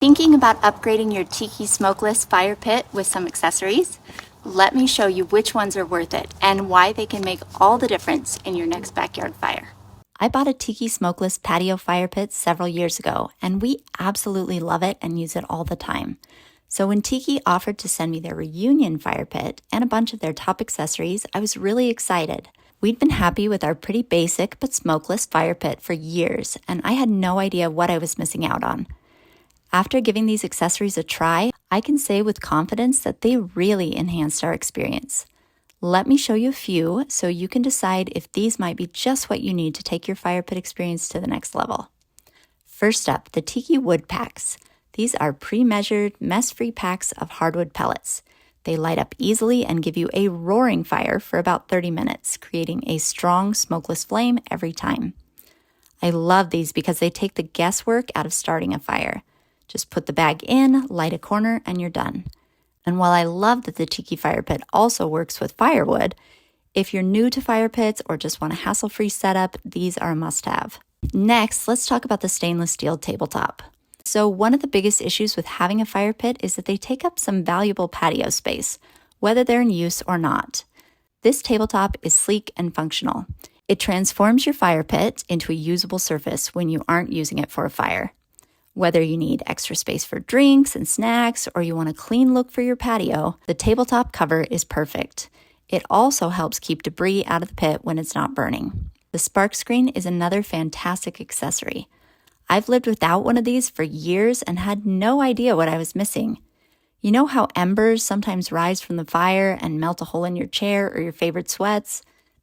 Thinking about upgrading your Tiki Smokeless Fire Pit with some accessories? Let me show you which ones are worth it and why they can make all the difference in your next backyard fire. I bought a Tiki Smokeless Patio Fire Pit several years ago, and we absolutely love it and use it all the time. So when Tiki offered to send me their Reunion Fire Pit and a bunch of their top accessories, I was really excited. We'd been happy with our pretty basic but smokeless fire pit for years, and I had no idea what I was missing out on. After giving these accessories a try, I can say with confidence that they really enhanced our experience. Let me show you a few so you can decide if these might be just what you need to take your fire pit experience to the next level. First up, the Tiki wood packs. These are pre-measured, mess-free packs of hardwood pellets. They light up easily and give you a roaring fire for about 30 minutes, creating a strong, smokeless flame every time. I love these because they take the guesswork out of starting a fire. Just put the bag in, light a corner, and you're done. And while I love that the Tiki Fire Pit also works with firewood, if you're new to fire pits or just want a hassle-free setup, these are a must-have. Next, let's talk about the stainless steel tabletop. So one of the biggest issues with having a fire pit is that they take up some valuable patio space, whether they're in use or not. This tabletop is sleek and functional. It transforms your fire pit into a usable surface when you aren't using it for a fire. Whether you need extra space for drinks and snacks or you want a clean look for your patio, the tabletop cover is perfect. It also helps keep debris out of the pit when it's not burning. The spark screen is another fantastic accessory. I've lived without one of these for years and had no idea what I was missing. You know how embers sometimes rise from the fire and melt a hole in your chair or your favorite sweats?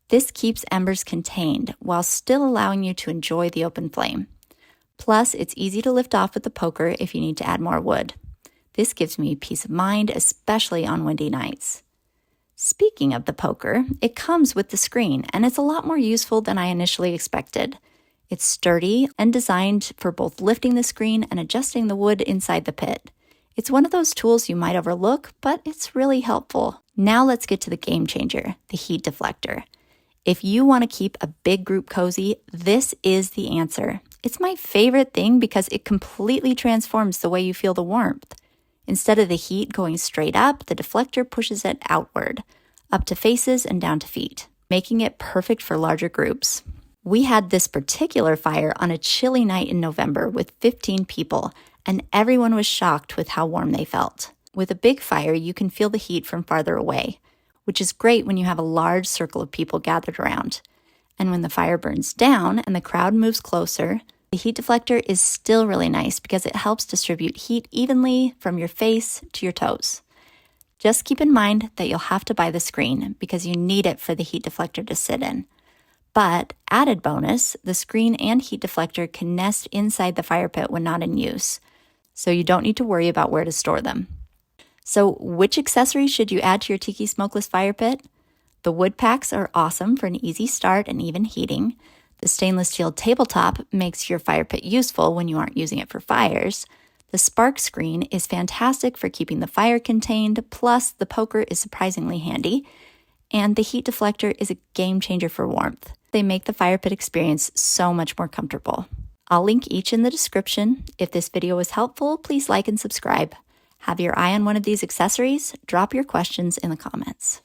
This keeps embers contained while still allowing you to enjoy the open flame. Plus, it's easy to lift off with the poker if you need to add more wood. This gives me peace of mind, especially on windy nights. Speaking of the poker, it comes with the screen, and it's a lot more useful than I initially expected. It's sturdy and designed for both lifting the screen and adjusting the wood inside the pit. It's one of those tools you might overlook, but it's really helpful. Now let's get to the game changer, the heat deflector. If you want to keep a big group cozy, this is the answer. It's my favorite thing because it completely transforms the way you feel the warmth. Instead of the heat going straight up, the deflector pushes it outward, up to faces and down to feet, making it perfect for larger groups. We had this particular fire on a chilly night in November with 15 people, and everyone was shocked with how warm they felt. With a big fire, you can feel the heat from farther away, which is great when you have a large circle of people gathered around. And when the fire burns down and the crowd moves closer, the heat deflector is still really nice because it helps distribute heat evenly from your face to your toes. Just keep in mind that you'll have to buy the screen because you need it for the heat deflector to sit in. But, added bonus, the screen and heat deflector can nest inside the fire pit when not in use, so you don't need to worry about where to store them. So, which accessories should you add to your Tiki Smokeless Fire Pit? The wood packs are awesome for an easy start and even heating. The stainless steel tabletop makes your fire pit useful when you aren't using it for fires. The spark screen is fantastic for keeping the fire contained, plus the poker is surprisingly handy. And the heat deflector is a game changer for warmth. They make the fire pit experience so much more comfortable. I'll link each in the description. If this video was helpful, please like and subscribe. Have your eye on one of these accessories? Drop your questions in the comments.